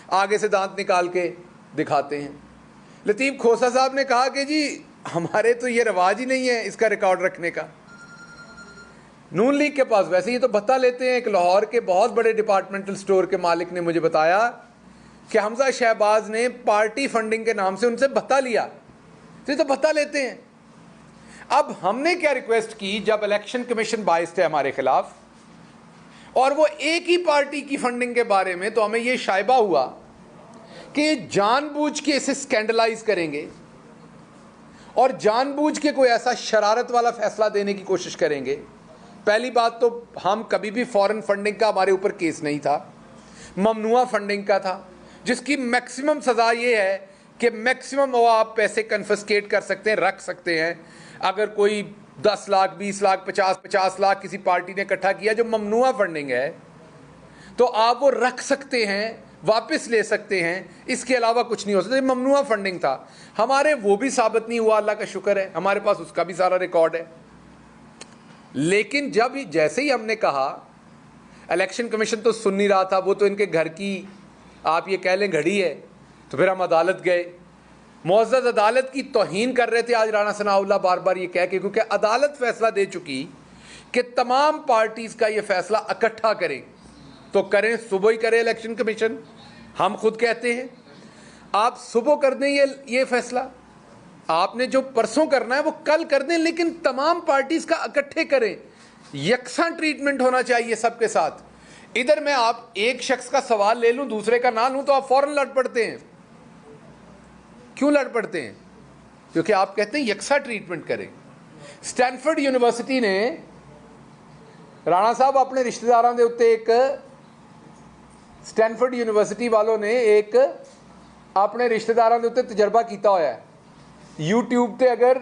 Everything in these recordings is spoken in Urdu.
آگے سے دانت نکال کے دکھاتے ہیں. لطیف کھوسا صاحب نے کہا کہ جی ہمارے تو یہ رواج ہی نہیں ہے اس کا ریکارڈ رکھنے کا. نون لیگ کے پاس ویسے یہ تو بھتہ لیتے ہیں. ایک لاہور کے بہت بڑے ڈپارٹمنٹل سٹور کے مالک نے مجھے بتایا کہ حمزہ شہباز نے پارٹی فنڈنگ کے نام سے ان سے بھتہ لیا. تو یہ تو بھتہ لیتے ہیں. اب ہم نے کیا ریکویسٹ کی جب الیکشن کمیشن باعث تھے ہمارے خلاف اور وہ ایک ہی پارٹی کی فنڈنگ کے بارے میں, تو ہمیں یہ شائبہ ہوا کہ جان بوجھ کے اسے اسکینڈلائز کریں گے اور جان بوجھ کے کوئی ایسا شرارت والا فیصلہ دینے کی کوشش کریں گے. پہلی بات تو ہم کبھی بھی فورن فنڈنگ کا ہمارے اوپر کیس نہیں تھا, ممنوعہ فنڈنگ کا تھا, جس کی میکسیمم سزا یہ ہے کہ میکسیمم وہ آپ پیسے کنفسکیٹ کر سکتے ہیں, رکھ سکتے ہیں. اگر کوئی 10 لاکھ 20 لاکھ 50 لاکھ کسی پارٹی نے اکٹھا کیا جو ممنوعہ فنڈنگ ہے, تو آپ وہ رکھ سکتے ہیں, واپس لے سکتے ہیں. اس کے علاوہ کچھ نہیں ہو سکتا. ممنوعہ فنڈنگ تھا ہمارے, وہ بھی ثابت نہیں ہوا, اللہ کا شکر ہے, ہمارے پاس اس کا بھی سارا ریکارڈ ہے. لیکن جب جیسے ہی ہم نے کہا, الیکشن کمیشن تو سن نہیں رہا تھا, وہ تو ان کے گھر کی آپ یہ کہہ لیں گھڑی ہے. تو پھر ہم عدالت گئے. معزز عدالت کی توہین کر رہے تھے آج رانا ثناء اللہ بار بار یہ کہہ کے, کیونکہ عدالت فیصلہ دے چکی کہ تمام پارٹیز کا یہ فیصلہ اکٹھا کریں. تو کریں, صبح ہی کرے الیکشن کمیشن. ہم خود کہتے ہیں آپ صبح کر دیں یہ فیصلہ, آپ نے جو پرسوں کرنا ہے وہ کل کر دیں, لیکن تمام پارٹیز کا اکٹھے کریں. یکساں ٹریٹمنٹ ہونا چاہیے سب کے ساتھ. ادھر میں آپ ایک شخص کا سوال لے لوں دوسرے کا نہ لوں تو آپ فوراً لڑ پڑتے ہیں. کیوں لڑ پڑتے ہیں؟ کیونکہ آپ کہتے ہیں یکساں ٹریٹمنٹ کریں. اسٹینفورڈ یونیورسٹی نے رانا صاحب اپنے رشتہ داراں دے اتنے ایک, اسٹینفورڈ یونیورسٹی والوں نے ایک اپنے رشتہ داراں دے اتنے تجربہ کیتا ہوا ہے. یوٹیوب تے اگر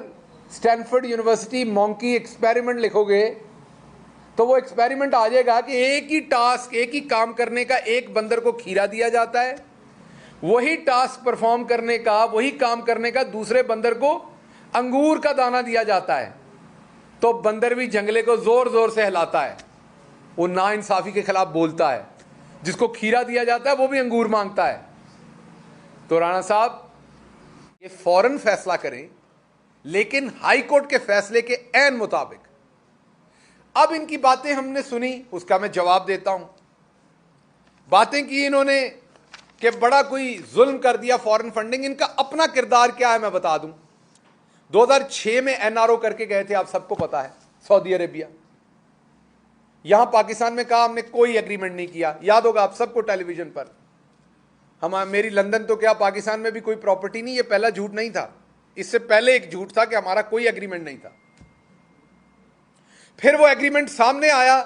اسٹینفورڈ یونیورسٹی مونکی ایکسپیریمنٹ لکھو گے تو وہ ایکسپیریمنٹ آ جائے گا کہ ایک ہی ٹاسک, ایک ہی کام کرنے کا ایک بندر کو کھیرا دیا جاتا ہے, وہی ٹاسک پرفارم کرنے کا, وہی کام کرنے کا دوسرے بندر کو انگور کا دانہ دیا جاتا ہے. تو بندر بھی جنگلے کو زور زور سے ہلاتا ہے, وہ نا انصافی کے خلاف بولتا ہے. جس کو کھیرا دیا جاتا ہے وہ بھی انگور مانگتا ہے. تو رانا صاحب یہ فوراً فیصلہ کریں, لیکن ہائی کورٹ کے فیصلے کے عین مطابق. اب ان کی باتیں ہم نے سنی, اس کا میں جواب دیتا ہوں. باتیں کی انہوں نے کہ بڑا کوئی ظلم کر دیا فورن فنڈنگ. ان کا اپنا کردار کیا ہے میں بتا دوں. 2006 میں NRO کر کے گئے تھے, آپ سب کو پتا ہے, سعودی عربیہ. یہاں پاکستان میں کہا ہم نے کوئی ایگریمنٹ نہیں کیا, یاد ہوگا آپ سب کو ٹیلی ویژن پر. میری لندن تو کیا پاکستان میں بھی کوئی پراپرٹی نہیں. یہ پہلا جھوٹ نہیں تھا, اس سے پہلے ایک جھوٹ تھا کہ ہمارا کوئی ایگریمنٹ نہیں تھا. پھر وہ ایگریمنٹ سامنے آیا,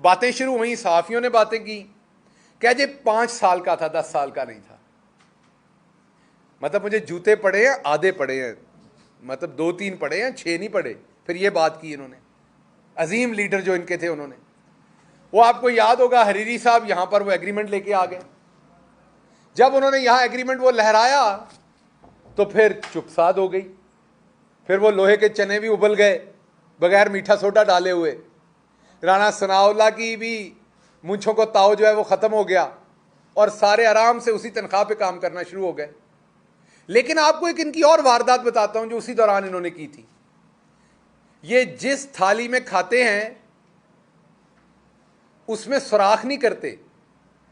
باتیں شروع ہوئیں, صحافیوں نے باتیں کی کہ جی 5 سال کا تھا, 10 سال کا نہیں تھا. مطلب مجھے جوتے پڑے ہیں, آدھے پڑے ہیں, مطلب 2-3 پڑے ہیں, 6 نہیں پڑے. پھر یہ بات کی انہوں نے, عظیم لیڈر جو ان کے تھے انہوں نے. وہ آپ کو یاد ہوگا حریری صاحب یہاں پر وہ ایگریمنٹ لے کے آ گئے. جب انہوں نے یہاں ایگریمنٹ وہ لہرایا تو پھر چپ ساد ہو گئی. پھر وہ لوہے کے چنے بھی ابل گئے بغیر میٹھا سوڈا ڈالے ہوئے. رانا ثناء اللہ کی بھی مونچھوں کو تاؤ جو ہے وہ ختم ہو گیا اور سارے آرام سے اسی تنخواہ پہ کام کرنا شروع ہو گئے. لیکن آپ کو ایک ان کی اور واردات بتاتا ہوں جو اسی دوران انہوں نے کی تھی. یہ جس تھالی میں کھاتے ہیں اس میں سوراخ نہیں کرتے.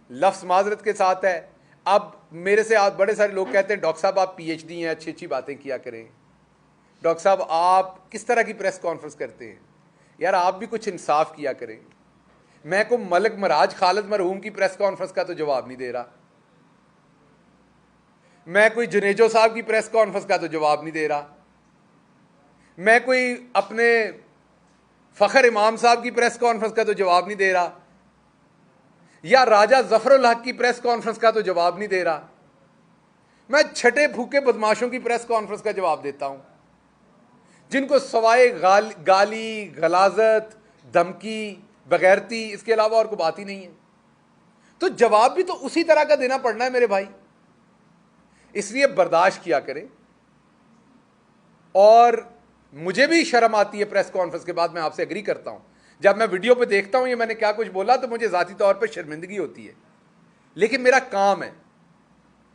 لفظ معذرت کے ساتھ ہے. اب میرے سے آپ بڑے سارے لوگ کہتے ہیں ڈاکٹر صاحب آپ PhD ہیں, اچھی اچھی باتیں کیا کریں. ڈاکٹر صاحب آپ کس طرح کی پریس کانفرنس کرتے ہیں؟ یار آپ بھی کچھ انصاف کیا کریں. میں کو ملک مراج خالد مرحوم کی پریس کانفرنس کا تو جواب نہیں دے رہا, میں کوئی جنیجو صاحب کی پریس کانفرنس کا تو جواب نہیں دے رہا, میں کوئی اپنے فخر امام صاحب کی پریس کانفرنس کا تو جواب نہیں دے رہا, یا راجہ ظفر الحق کی پریس کانفرنس کا تو جواب نہیں دے رہا. میں چھٹے پھوکے بدماشوں کی پریس کانفرنس کا جواب دیتا ہوں جن کو سوائے گالی, غلاظت, دھمکی, بغیرتی اس کے علاوہ اور کوئی بات ہی نہیں ہے. تو جواب بھی تو اسی طرح کا دینا پڑنا ہے میرے بھائی. اس لیے برداشت کیا کریں. اور مجھے بھی شرم آتی ہے پریس کانفرنس کے بعد, میں آپ سے ایگری کرتا ہوں. جب میں ویڈیو پہ دیکھتا ہوں یہ میں نے کیا کچھ بولا تو مجھے ذاتی طور پہ شرمندگی ہوتی ہے, لیکن میرا کام ہے.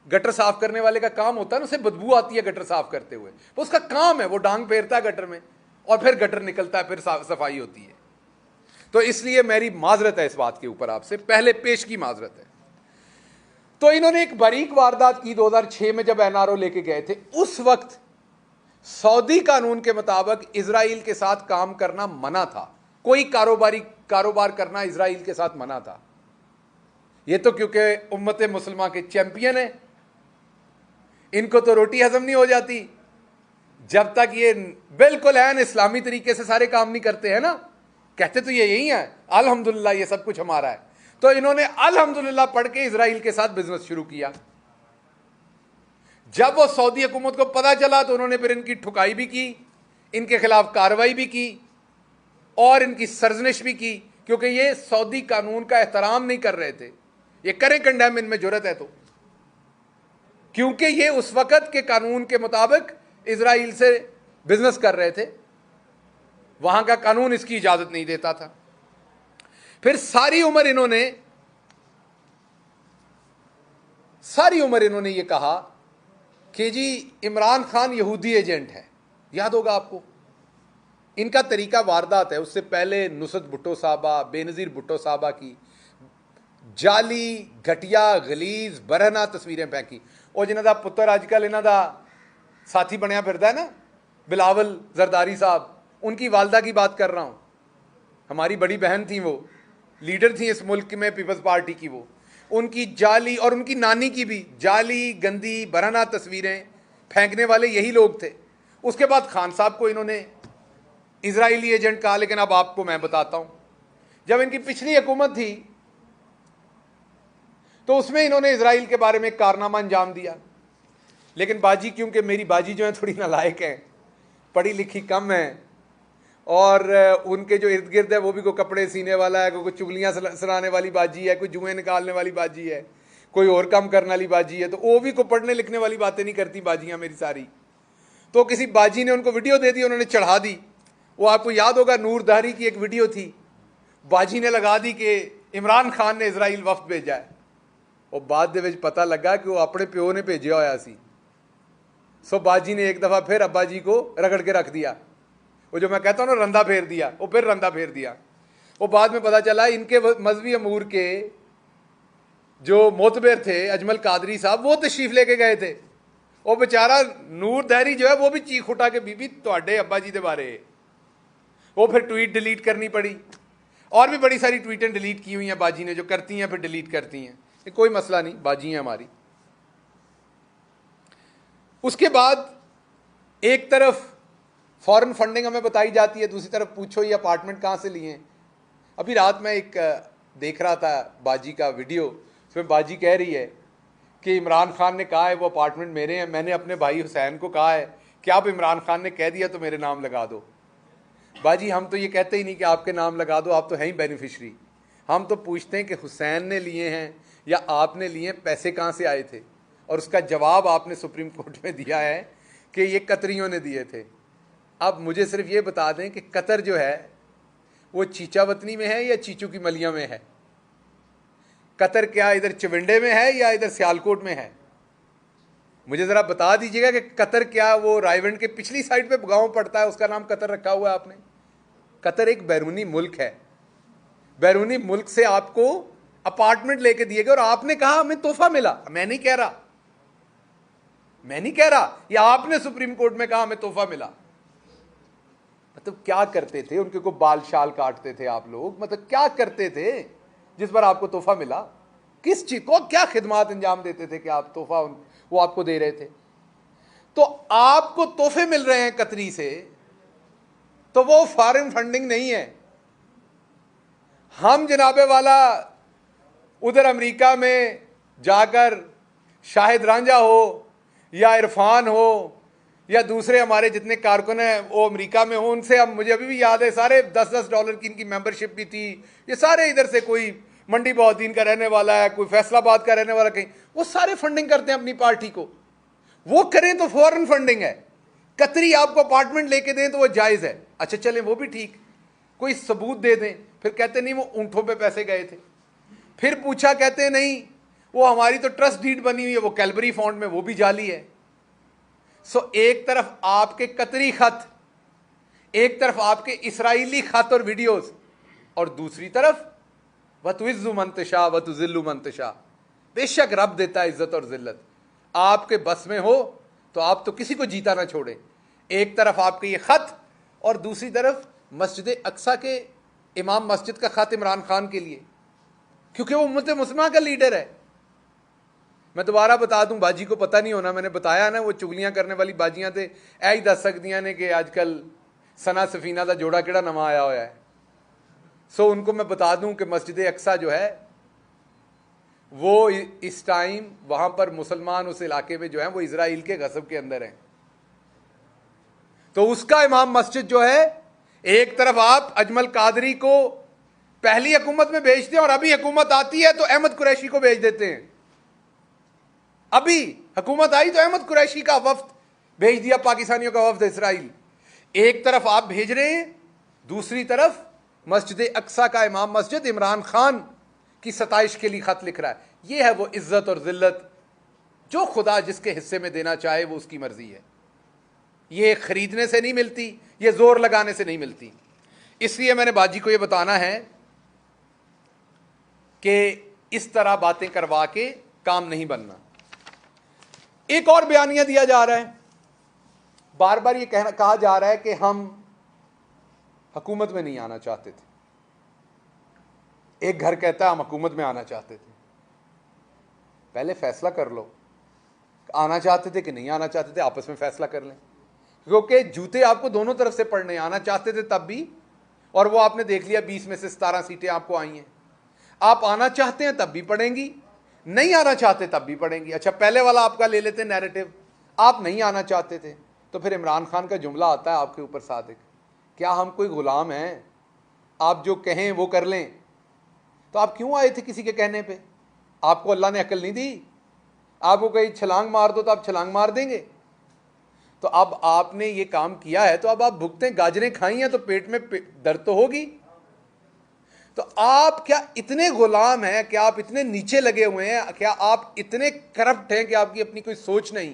گٹر صاف کرنے والے کا کام ہوتا ہے نا, اسے بدبو آتی ہے گٹر صاف کرتے ہوئے, وہ اس کا کام ہے, وہ ڈانگ پھیرتا ہے گٹر میں اور پھر گٹر نکلتا ہے, پھر صفائی ہوتی ہے. تو اس لیے میری معذرت ہے اس بات کے اوپر, آپ سے پہلے پیش کی معذرت ہے. تو انہوں نے ایک باریک واردات کی 2006 میں جب NRO لے کے گئے تھے. اس وقت سعودی قانون کے مطابق اسرائیل کے ساتھ کام کرنا منع تھا, کوئی کاروبار کرنا اسرائیل کے ساتھ منع تھا. یہ تو کیونکہ امت مسلمہ کے چیمپئن ہیں, ان کو تو روٹی ہضم نہیں ہو جاتی جب تک یہ بالکل عین اسلامی طریقے سے سارے کام نہیں کرتے ہیں نا. کہتے تو یہ یہی ہیں الحمدللہ یہ سب کچھ ہمارا ہے. تو انہوں نے الحمدللہ پڑھ کے اسرائیل کے ساتھ بزنس شروع کیا. جب وہ سعودی حکومت کو پتہ چلا تو انہوں نے پھر ان کی ٹھکائی بھی کی, ان کے خلاف کارروائی بھی کی اور ان کی سرزنش بھی کی, کیونکہ یہ سعودی قانون کا احترام نہیں کر رہے تھے. یہ کریں کنڈیم, ان میں جرت ہے تو, کیونکہ یہ اس وقت کے قانون کے مطابق اسرائیل سے بزنس کر رہے تھے, وہاں کا قانون اس کی اجازت نہیں دیتا تھا. پھر ساری عمر انہوں نے یہ کہا کہ جی عمران خان یہودی ایجنٹ ہے. یاد ہوگا آپ کو ان کا طریقہ واردات ہے. اس سے پہلے نصرت بھٹو صاحبہ, بے نظیر بھٹو صاحبہ کی جعلی گھٹیا غلیظ برہنہ تصویریں پھینکی. اور جنہاں دا پتر آج کل انہاں دا ساتھی بنیا پھردا ہے نا, بلاول زرداری صاحب, ان کی والدہ کی بات کر رہا ہوں. ہماری بڑی بہن تھیں, وہ لیڈر تھیں اس ملک میں پیپلز پارٹی کی. وہ ان کی جعلی, اور ان کی نانی کی بھی جعلی گندی برہنہ تصویریں پھینکنے والے یہی لوگ تھے. اس کے بعد خان صاحب کو انہوں نے اسرائیلی ایجنٹ کہا. لیکن اب آپ کو میں بتاتا ہوں, جب ان کی پچھلی حکومت تھی تو اس میں انہوں نے اسرائیل کے بارے میں ایک کارنامہ انجام دیا. لیکن باجی, کیونکہ میری باجی جو ہیں تھوڑی نالائق ہیں, پڑھی لکھی کم ہیں, اور ان کے جو ارد گرد ہے وہ بھی کوئی کپڑے سینے والا ہے, کوئی چگلیاں سنانے والی باجی ہے, کوئی جوئیں نکالنے والی باجی ہے, کوئی اور کام کرنے والی باجی ہے. تو وہ بھی کوئی پڑھنے لکھنے والی باتیں نہیں کرتی باجیاں میری ساری. تو کسی باجی نے ان کو ویڈیو دے دی, انہوں نے چڑھا دی. وہ آپ کو یاد ہوگا نور دہری کی ایک ویڈیو تھی, باجی نے لگا دی کہ عمران خان نے اسرائیل وفد بھیجا ہے. اور بعد دے وچ پتہ لگا کہ وہ اپنے پیو نے بھیجا ہوا سی. سو باجی نے ایک دفعہ پھر ابا جی کو رگڑ کے رکھ دیا. وہ جو میں کہتا ہوں نا رندہ پھیر دیا, وہ پھر رندہ پھیر دیا. وہ بعد میں پتہ چلا ان کے مذہبی امور کے جو معتبر تھے اجمل قادری صاحب, وہ تشریف لے کے گئے تھے. وہ بیچارہ نور دہری جو ہے وہ بھی چیخ اٹھا کے بی بی تواڈے ابا جی دے بارے. وہ پھر ٹویٹ ڈیلیٹ کرنی پڑی, اور بھی بڑی ساری ٹویٹیں ڈیلیٹ کی ہوئی ہیں باجی نے, جو کرتی ہیں پھر ڈیلیٹ کرتی ہیں. یہ کوئی مسئلہ نہیں, باجی ہیں ہماری. اس کے بعد ایک طرف فورن فنڈنگ ہمیں بتائی جاتی ہے, دوسری طرف پوچھو یہ اپارٹمنٹ کہاں سے لیے ہیں. ابھی رات میں ایک دیکھ رہا تھا باجی کا ویڈیو, اس میں باجی کہہ رہی ہے کہ عمران خان نے کہا ہے وہ اپارٹمنٹ میرے ہیں, میں نے اپنے بھائی حسین کو کہا ہے کہ آپ عمران خان نے کہہ دیا تو میرے نام لگا دو. باجی ہم تو یہ کہتے ہی نہیں کہ آپ کے نام لگا دو, آپ تو ہیں ہی بینیفیشری. ہم تو پوچھتے ہیں کہ حسین نے لیے ہیں یا آپ نے لیے, پیسے کہاں سے آئے تھے. اور اس کا جواب آپ نے سپریم کورٹ میں دیا ہے کہ یہ قطریوں نے دیے تھے. اب مجھے صرف یہ بتا دیں کہ قطر جو ہے وہ چیچا وطنی میں ہے یا چیچو کی ملیاں میں ہے. قطر کیا ادھر چونڈے میں ہے یا ادھر سیالکوٹ میں ہے؟ مجھے ذرا بتا دیجیے گا کہ قطر کیا وہ رائیونڈ کے پچھلی سائڈ پہ گاؤں پڑتا ہے, اس کا نام قطر رکھا ہوا ہے آپ نے. قطر ایک بیرونی ملک ہے. بیرونی ملک سے آپ کو اپارٹمنٹ لے کے دیے گئے, اور آپ نے کہا ہمیں تحفہ ملا. میں نہیں کہہ رہا, یہ آپ نے سپریم کورٹ میں کہا ہمیں تحفہ ملا. مطلب کیا کرتے تھے, ان کے کو بال شال کاٹتے تھے آپ لوگ, مطلب کیا کرتے تھے جس پر آپ کو تحفہ ملا؟ کس چیز کو, کیا خدمات انجام دیتے تھے کہ آپ تحفہ وہ آپ کو دے رہے تھے؟ تو آپ کو تحفے مل رہے ہیں قطری سے, تو وہ فارن فنڈنگ نہیں ہے. ہم جناب والا ادھر امریکہ میں جا کر شاہد رانجھا ہو یا عرفان ہو یا دوسرے ہمارے جتنے کارکن ہیں وہ امریکہ میں ہوں, ان سے ہم, مجھے ابھی بھی یاد ہے, سارے $10 کی ان کی ممبرشپ بھی تھی. یہ سارے ادھر سے, کوئی منڈی بہودین کا رہنے والا ہے, کوئی فیصل آباد کا رہنے والا کہیں, وہ سارے فنڈنگ کرتے ہیں اپنی پارٹی کو. وہ کریں تو فورن فنڈنگ ہے. قطری آپ کو اپارٹمنٹ لے کے دیں تو وہ جائز ہے. اچھا چلیں وہ بھی ٹھیک, کوئی ثبوت دے دیں. پھر کہتے نہیں وہ اونٹوں پہ پیسے گئے تھے. پھر پوچھا, کہتے ہیں نہیں وہ ہماری تو ٹرسٹ ڈیڈ بنی ہوئی ہے، وہ کیلبری فونٹ میں، وہ بھی جعلی ہے. سو ایک طرف آپ کے قطری خط، ایک طرف آپ کے اسرائیلی خط اور ویڈیوز، اور دوسری طرف وَتُعِزُّ مَن تَشَاءُ وَتُذِلُّ مَن تَشَاءُ. بے شک رب دیتا ہے عزت اور ذلت، آپ کے بس میں ہو تو آپ تو کسی کو جیتا نہ چھوڑیں. ایک طرف آپ کے یہ خط، اور دوسری طرف مسجد اقصیٰ کے امام مسجد کا خط عمران خان کے لیے، کیونکہ وہ امت مسلمہ کا لیڈر ہے. میں دوبارہ بتا دوں، باجی کو پتہ نہیں ہونا، میں نے بتایا نا وہ چگلیاں کرنے والی باجیاں تھے اے ہی دس سکدیاں نے کہ آج کل سنا سفینہ دا جوڑا کیڑا نواں آیا ہوا ہے. سو ان کو میں بتا دوں کہ مسجد اقصیٰ جو ہے وہ اس ٹائم وہاں پر مسلمان اس علاقے میں جو ہیں وہ اسرائیل کے غصب کے اندر ہیں. تو اس کا امام مسجد جو ہے، ایک طرف آپ اجمل قادری کو پہلی حکومت میں بھیجتے ہیں، اور ابھی حکومت آتی ہے تو احمد قریشی کو بھیج دیتے ہیں. ابھی حکومت آئی تو احمد قریشی کا وفد بھیج دیا، پاکستانیوں کا وفد اسرائیل. ایک طرف آپ بھیج رہے ہیں، دوسری طرف مسجد اقصیٰ کا امام مسجد عمران خان کی ستائش کے لیے خط لکھ رہا ہے. یہ ہے وہ عزت اور ذلت جو خدا جس کے حصے میں دینا چاہے وہ اس کی مرضی ہے. یہ خریدنے سے نہیں ملتی، یہ زور لگانے سے نہیں ملتی. اس لیے میں نے باجی کو یہ بتانا ہے کہ اس طرح باتیں کروا کے کام نہیں بننا. ایک اور بیانیہ دیا جا رہا ہے، بار بار یہ کہا جا رہا ہے کہ ہم حکومت میں نہیں آنا چاہتے تھے. ایک گھر کہتا ہے ہم حکومت میں آنا چاہتے تھے. پہلے فیصلہ کر لو، آنا چاہتے تھے کہ نہیں آنا چاہتے تھے، آپس میں فیصلہ کر لیں. کیونکہ جوتے آپ کو دونوں طرف سے پڑنے، آنا چاہتے تھے تب بھی، اور وہ آپ نے دیکھ لیا 20 میں سے 17 سیٹیں آپ کو آئی ہیں. آپ آنا چاہتے ہیں تب بھی پڑیں گی، نہیں آنا چاہتے تب بھی پڑیں گی. اچھا پہلے والا آپ کا لے لیتے نیریٹو، آپ نہیں آنا چاہتے تھے تو پھر عمران خان کا جملہ آتا ہے آپ کے اوپر صادق، کیا ہم کوئی غلام ہیں؟ آپ جو کہیں وہ کر لیں. تو آپ کیوں آئے تھے کسی کے کہنے پہ؟ آپ کو اللہ نے عقل نہیں دی؟ آپ کو کہیں چھلانگ مار دو تو آپ چھلانگ مار دیں گے؟ تو اب آپ نے یہ کام کیا ہے تو اب آپ بھگتیں، گاجریں کھائی ہیں تو پیٹ میں درد تو ہوگی. تو آپ کیا اتنے غلام ہیں؟ کیا آپ اتنے نیچے لگے ہوئے ہیں؟ کیا آپ اتنے کرپٹ ہیں کہ آپ کی اپنی کوئی سوچ نہیں؟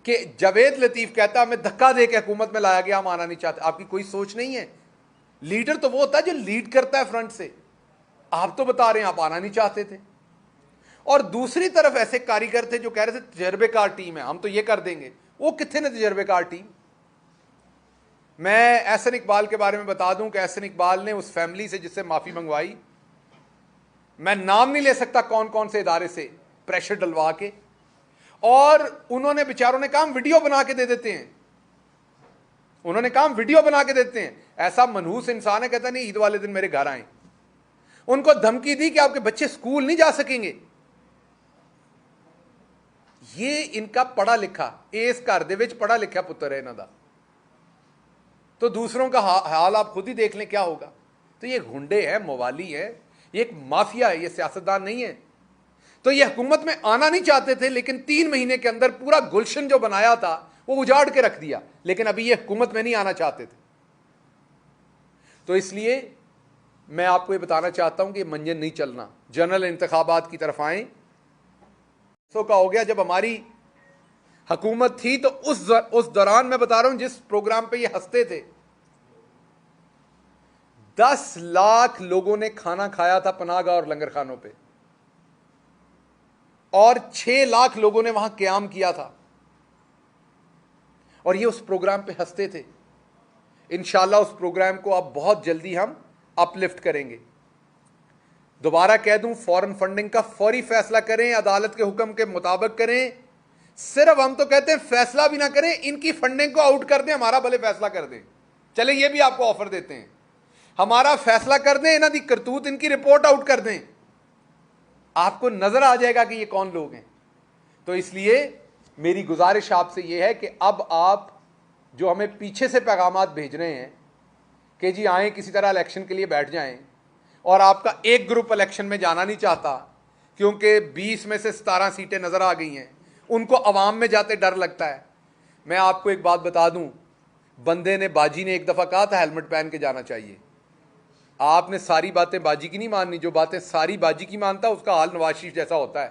کہ جاوید لطیف کہتا ہمیں دھکا دے کے حکومت میں لایا گیا، ہم آنا نہیں چاہتے. آپ کی کوئی سوچ نہیں ہے؟ لیڈر تو وہ ہوتا ہے جو لیڈ کرتا ہے فرنٹ سے. آپ تو بتا رہے ہیں آپ آنا نہیں چاہتے تھے. اور دوسری طرف ایسے کاریگر تھے جو کہہ رہے تھے تجربے کار ٹیم ہے، ہم تو یہ کر دیں گے. وہ کتنے نے تجربے کار ٹیم؟ میں احسن اقبال کے بارے میں بتا دوں کہ احسن اقبال نے اس فیملی سے جس سے معافی منگوائی، میں نام نہیں لے سکتا کون کون سے ادارے سے پریشر ڈلوا کے، اور انہوں نے بیچاروں نے کام ویڈیو بنا کے دے دیتے ہیں. انہوں نے کام ویڈیو بنا کے دیتے ہیں. ایسا منحوس انسان ہے، کہتا نہیں عید والے دن میرے گھر آئیں. ان کو دھمکی دی کہ آپ کے بچے اسکول نہیں جا سکیں گے. یہ ان کا پڑھا لکھا، اس گھر دے وچ پڑھا لکھا پتر ہے انہاں دا. تو دوسروں کا حال آپ خود ہی دیکھ لیں کیا ہوگا. تو یہ گھنڈے ہیں، موالی ہے، یہ ایک مافیا ہے، یہ سیاستدان نہیں ہے. تو یہ حکومت میں آنا نہیں چاہتے تھے، لیکن 3 مہینے کے اندر پورا گلشن جو بنایا تھا وہ اجاڑ کے رکھ دیا. لیکن ابھی یہ حکومت میں نہیں آنا چاہتے تھے. تو اس لیے میں آپ کو یہ بتانا چاہتا ہوں کہ یہ منجن نہیں چلنا. جنرل انتخابات کی طرف آئیں. سو کا ہو گیا جب ہماری حکومت تھی تو اس دوران میں بتا رہا ہوں جس پروگرام پہ یہ ہنستے تھے، 10 لاکھ لوگوں نے کھانا کھایا تھا پناہ گاہ اور لنگر خانوں پہ، اور 6 لاکھ لوگوں نے وہاں قیام کیا تھا، اور یہ اس پروگرام پہ ہنستے تھے. انشاءاللہ اس پروگرام کو اب بہت جلدی ہم اپ لفٹ کریں گے. دوبارہ کہہ دوں، فورن فنڈنگ کا فوری فیصلہ کریں، عدالت کے حکم کے مطابق کریں. صرف ہم تو کہتے ہیں فیصلہ بھی نہ کریں، ان کی فنڈنگ کو آؤٹ کر دیں، ہمارا بھلے فیصلہ کر دیں. چلے یہ بھی آپ کو آفر دیتے ہیں، ہمارا فیصلہ کر دیں، انہاں دی کرتوت ان کی رپورٹ آؤٹ کر دیں، آپ کو نظر آ جائے گا کہ یہ کون لوگ ہیں. تو اس لیے میری گزارش آپ سے یہ ہے کہ اب آپ جو ہمیں پیچھے سے پیغامات بھیج رہے ہیں کہ جی آئیں کسی طرح الیکشن کے لیے بیٹھ جائیں، اور آپ کا ایک گروپ الیکشن میں جانا نہیں چاہتا کیونکہ 20 میں سے 17 سیٹیں نظر آ گئی ہیں، ان کو عوام میں جاتے ڈر لگتا ہے. میں آپ کو ایک بات بتا دوں، بندے نے، باجی نے ایک دفعہ کہا تھا ہیلمٹ پہن کے جانا چاہیے. آپ نے ساری باتیں باجی کی نہیں ماننی، جو باتیں ساری باجی کی مانتا اس کا حال نواز شریف جیسا ہوتا ہے.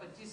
25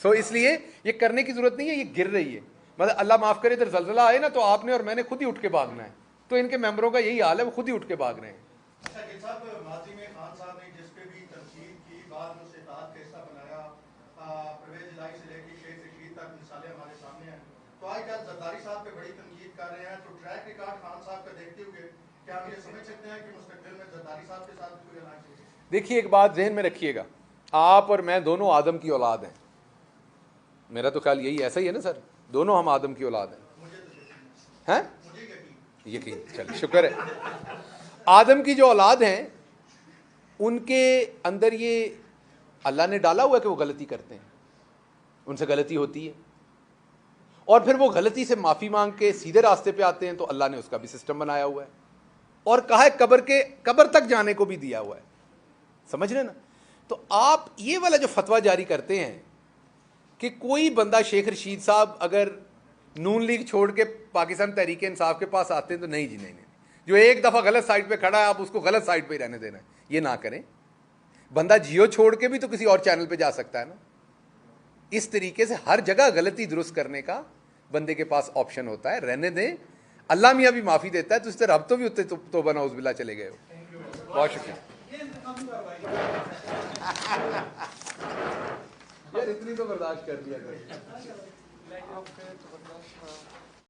سو اس لیے یہ کرنے کی ضرورت نہیں ہے, یہ گر رہی ہے. مطلب اللہ معاف کرے ادھر زلزلہ آئے نا تو آپ نے اور میں نے خود ہی اٹھ کے بھاگنا ہے. تو ان کے ممبروں کا یہی حال ہے, وہ خود ہی اٹھ کے بھاگ رہے ہیں. اچھا جی صاحب, ماضی میں خان صاحب نے جس پہ بھی تنقید کی, بعد میں اسے اتحاد کا حصہ بنایا, پرویز الہی سے لے کے شیخ رشید تک مثالیں ہمارے سامنے ہیں. تو آج کل زرداری صاحب پہ بڑی تنقید کر رہے ہیں, تو ٹریک ریکارڈ خان صاحب کا دیکھتے ہوئے کیا ہم یہ سمجھ سکتے ہیں کہ مستقبل میں زرداری صاحب کے ساتھ کوئی الائنس ہوگی؟ دیکھیے ایک بات ذہن میں رکھیے گا, آپ اور میں دونوں آدم کی اولاد ہیں. میرا تو خیال یہی ایسا ہی ہے نا سر, دونوں ہم آدم کی اولاد ہیں. یقین, چل شکر ہے. آدم کی جو اولاد ہیں ان کے اندر یہ اللہ نے ڈالا ہوا ہے کہ وہ غلطی کرتے ہیں, ان سے غلطی ہوتی ہے, اور پھر وہ غلطی سے معافی مانگ کے سیدھے راستے پہ آتے ہیں. تو اللہ نے اس کا بھی سسٹم بنایا ہوا ہے, اور کہا ہے قبر تک جانے کو بھی دیا ہوا ہے. سمجھ رہے نا؟ تو آپ یہ والا جو فتویٰ جاری کرتے ہیں کہ کوئی بندہ شیخ رشید صاحب اگر نون لیگ چھوڑ کے پاکستان تحریک انصاف کے پاس آتے ہیں تو نہیں جی, نہیں, جو ایک دفعہ غلط سائٹ پہ کھڑا ہے آپ اس کو غلط سائٹ پہ ہی رہنے دینا ہے. یہ نہ کریں. بندہ جیو چھوڑ کے بھی تو کسی اور چینل پہ جا سکتا ہے نا. اس طریقے سے ہر جگہ غلطی درست کرنے کا بندے کے پاس آپشن ہوتا ہے. رہنے دیں, اللہ میاں بھی معافی دیتا ہے. تو اس طرح اب تو بھی اتنے توبہ نعوذ باللہ چلے گئے ہو. بہت شکریہ یار, اتنی تو برداشت کر دیا.